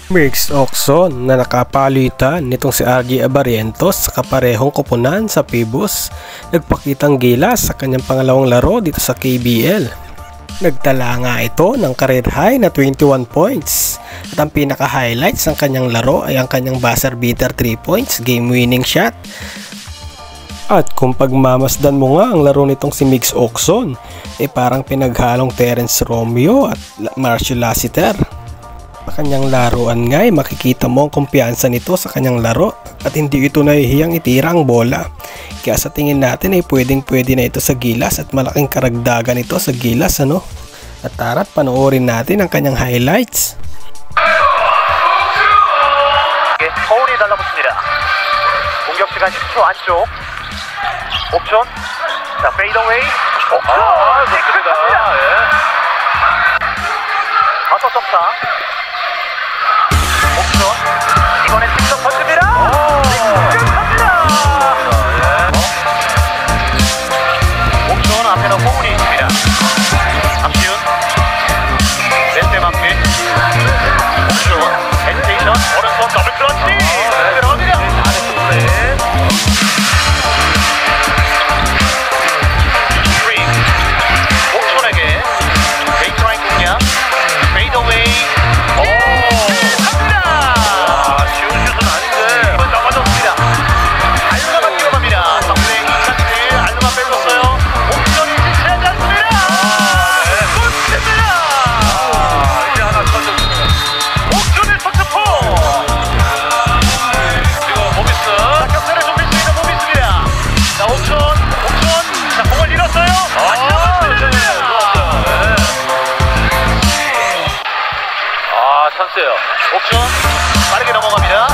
Mixed auction na nakapalitan nitong si RJ Abarientos sa kaparehong koponan sa Pibus. Nagpakitang gilas sa kanyang pangalawang laro dito sa KBL. Nagtala nga ito ng career high na 21 points. At ang pinaka-highlights ng kanyang laro ay ang kanyang buzzer beater 3 points, game winning shot. At kung pagmamasdan mo nga ang laro nitong si Mixed Auction, parang pinaghalong Terence Romeo at Marcio Lassiter. Sa kanyang laruan nga ay makikita mo ang kumpiyansa nito sa kanyang laro at hindi ito nahihiyang itira ang bola. Kaya sa tingin natin ay pwede na ito sa gilas at malaking karagdagan ito sa gilas, ano? At tara't panoorin natin ang kanyang highlights. 서울이 달라붙습니다. 공격 시간 10초 안쪽. 옵션. 자, 페이더웨이. 옵션. 좋습니다. 예. 5점 차. 옵션. 이번엔 직접 던집니다. 직접합니다. 옵션 앞에 넣고 공이 있습니다. 박지훈. 왼대 맞기. 옵션. 헤지테이션. 오른손 더블 클러치. 들어갑니다. 옵션에게 베이스라인 공략. 페이더웨이. 찬스예요. 옵션 빠르게 넘어갑니다.